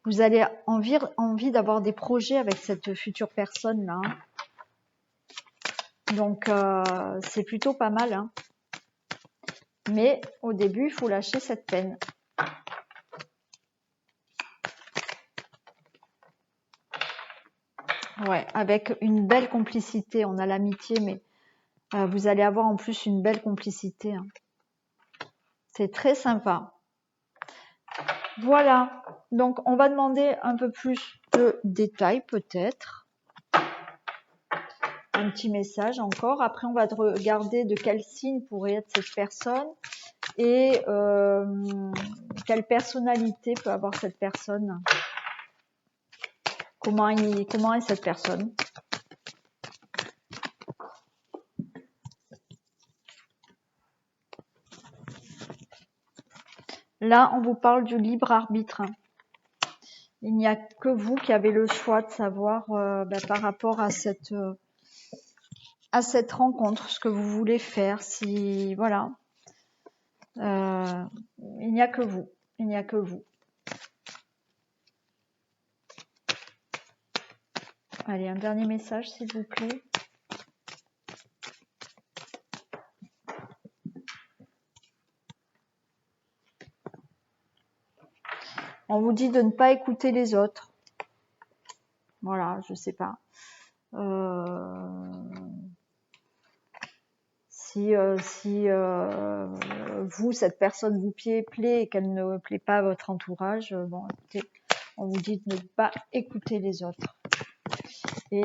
Vous allez envie d'avoir des projets avec cette future personne là. Hein. Donc c'est plutôt pas mal. Hein. Mais au début, il faut lâcher cette peine. Ouais, avec une belle complicité. On a l'amitié, mais vous allez avoir en plus une belle complicité. Hein. C'est très sympa. Voilà, donc on va demander un peu plus de détails peut-être. Un petit message encore. Après, on va regarder de quel signe pourrait être cette personne et quelle personnalité peut avoir cette personne. Comment est cette personne? Là, on vous parle du libre arbitre. Il n'y a que vous qui avez le choix de savoir par rapport à cette rencontre, ce que vous voulez faire. Si voilà, il n'y a que vous. Il n'y a que vous. Allez, un dernier message, s'il vous plaît. On vous dit de ne pas écouter les autres. Voilà, je sais pas. Si vous, cette personne vous plaît et qu'elle ne plaît pas à votre entourage, bon, écoutez, on vous dit de ne pas écouter les autres. Et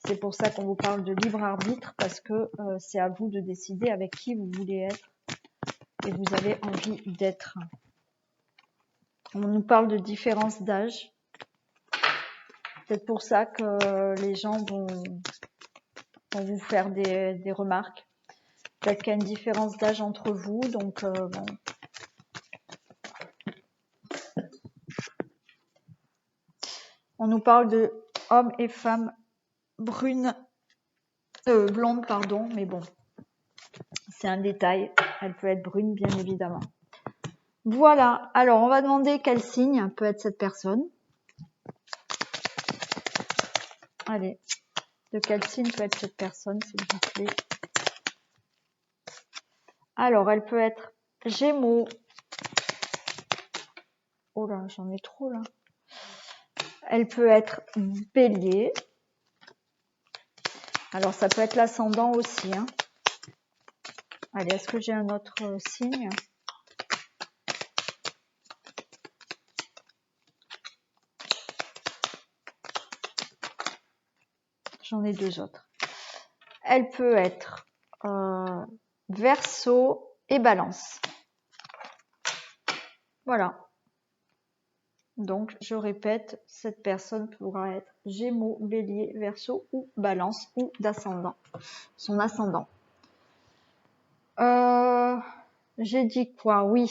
c'est pour ça qu'on vous parle de libre arbitre, parce que c'est à vous de décider avec qui vous voulez être et vous avez envie d'être. On nous parle de différence d'âge. C'est pour ça que les gens vont vous faire des remarques. Peut-être qu'il y a une différence d'âge entre vous, donc bon. On nous parle de hommes et femmes brunes, blondes, pardon, mais bon, c'est un détail. Elle peut être brune, bien évidemment. Voilà, alors on va demander quel signe peut être cette personne. Allez, de quel signe peut être cette personne, s'il vous plaît. Alors, elle peut être Gémeaux. Oh là, j'en ai trop là. Elle peut être Bélier. Alors, ça peut être l'ascendant aussi. Hein. Allez, est-ce que j'ai un autre signe ? J'en ai deux autres. Elle peut être Verseau et Balance. Voilà. Donc, je répète, cette personne pourra être Gémeaux, Bélier, Verseau ou Balance ou d'ascendant. Son ascendant. J'ai dit quoi? Oui.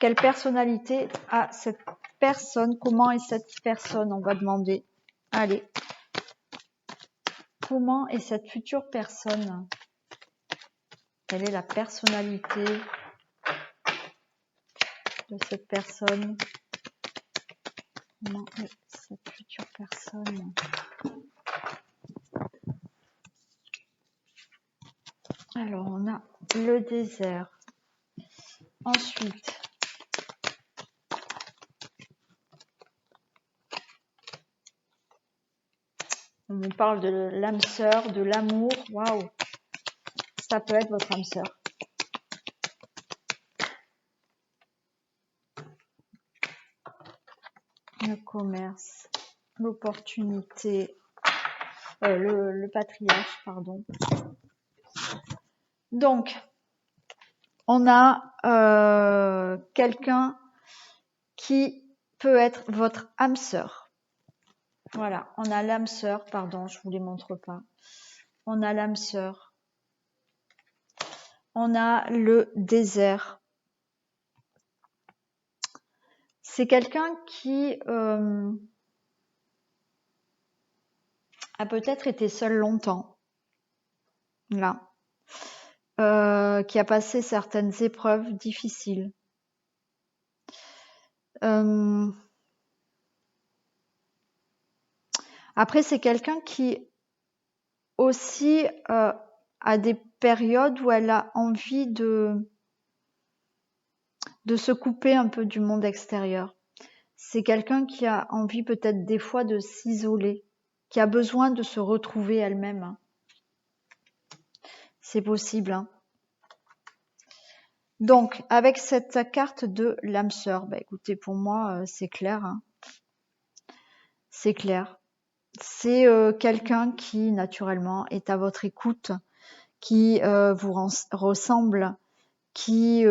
Quelle personnalité a cette personne? Comment est cette personne? On va demander. Allez. Comment est cette future personne? Quelle est la personnalité de cette personne? Comment est cette future personne? Alors, on a le désert. Ensuite, on nous parle de l'âme sœur, de l'amour. Waouh! Ça peut être votre âme sœur. Le commerce, l'opportunité, le patriarche, pardon. Donc, on a quelqu'un qui peut être votre âme sœur. Voilà, on a l'âme sœur, pardon, je vous les montre pas. On a l'âme sœur. On a le désert. C'est quelqu'un qui a peut-être été seul longtemps. Là. Qui a passé certaines épreuves difficiles. Après, c'est quelqu'un qui aussi a des périodes où elle a envie de se couper un peu du monde extérieur. C'est quelqu'un qui a envie peut-être des fois de s'isoler, qui a besoin de se retrouver elle-même. C'est possible. Hein. Donc, avec cette carte de l'âme sœur, bah, écoutez, pour moi, c'est clair. Hein. C'est clair. C'est quelqu'un qui, naturellement, est à votre écoute, qui vous ressemble, qui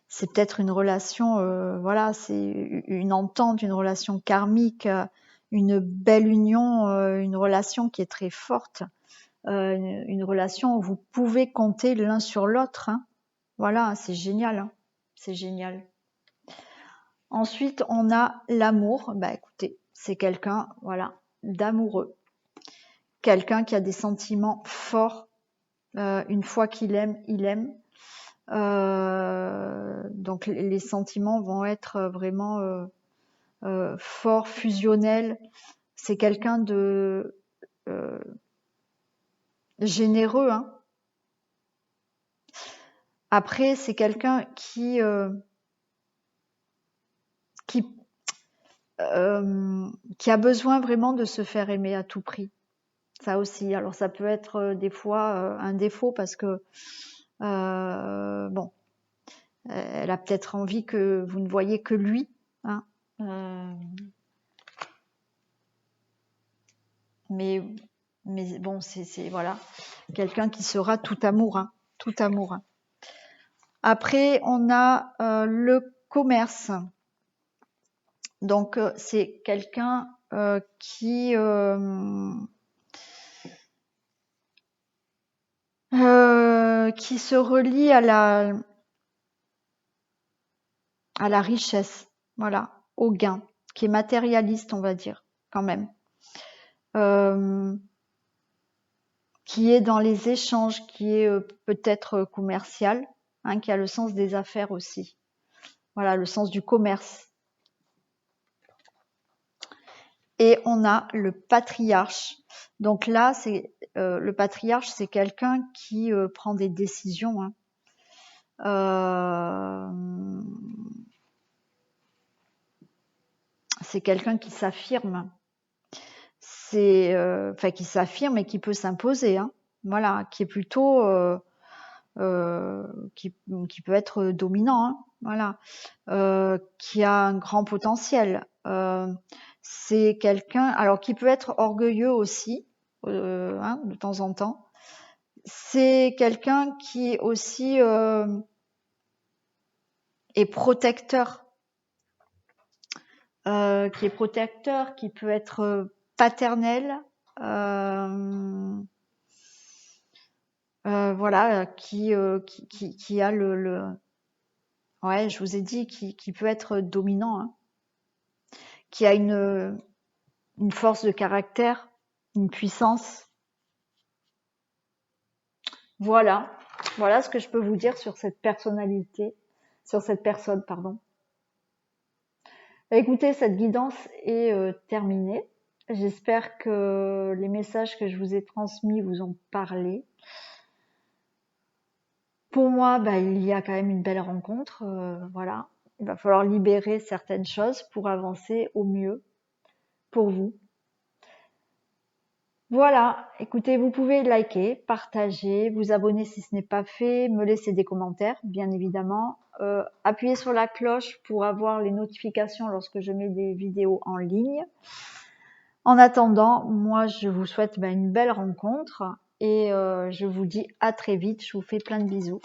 c'est peut-être une relation, voilà, c'est une entente, une relation karmique, une belle union, une relation qui est très forte, une relation où vous pouvez compter l'un sur l'autre. Hein. Voilà, c'est génial. Hein. C'est génial. Ensuite, on a l'amour. Bah, écoutez, c'est quelqu'un, voilà, d'amoureux. Quelqu'un qui a des sentiments forts. Une fois qu'il aime, il aime. Donc les sentiments vont être vraiment forts, fusionnels. C'est quelqu'un de généreux. Hein. Après, c'est quelqu'un qui a besoin vraiment de se faire aimer à tout prix. Ça aussi. Alors ça peut être des fois un défaut parce que bon, elle a peut-être envie que vous ne voyez que lui, hein. Mais bon, c'est voilà, quelqu'un qui sera tout amour, hein, tout amour. Après, on a le commerce. Donc c'est quelqu'un qui se relie à la richesse, voilà, au gain, qui est matérialiste, on va dire, quand même. Qui est dans les échanges, qui est peut-être commercial, hein, qui a le sens des affaires aussi. Voilà, le sens du commerce. Et on a le patriarche. Donc là, c'est le patriarche, c'est quelqu'un qui prend des décisions, hein. C'est quelqu'un qui s'affirme. C'est enfin qui s'affirme et qui peut s'imposer, hein. Voilà, qui est plutôt qui peut être dominant, hein. Voilà, qui a un grand potentiel. C'est quelqu'un, alors qui peut être orgueilleux aussi, hein, de temps en temps. C'est quelqu'un qui aussi est protecteur, qui peut être paternel, voilà, qui a ouais, je vous ai dit, qui peut être dominant, hein, qui a une force de caractère, une puissance. Voilà, voilà ce que je peux vous dire sur cette personnalité, sur cette personne, pardon. Écoutez, cette guidance est terminée. J'espère que les messages que je vous ai transmis vous ont parlé. Pour moi, il y a quand même une belle rencontre. Voilà, il va falloir libérer certaines choses pour avancer au mieux pour vous. Voilà, écoutez, vous pouvez liker, partager, vous abonner si ce n'est pas fait, me laisser des commentaires, bien évidemment. Appuyez sur la cloche pour avoir les notifications lorsque je mets des vidéos en ligne. En attendant, moi, je vous souhaite une belle rencontre et je vous dis à très vite. Je vous fais plein de bisous.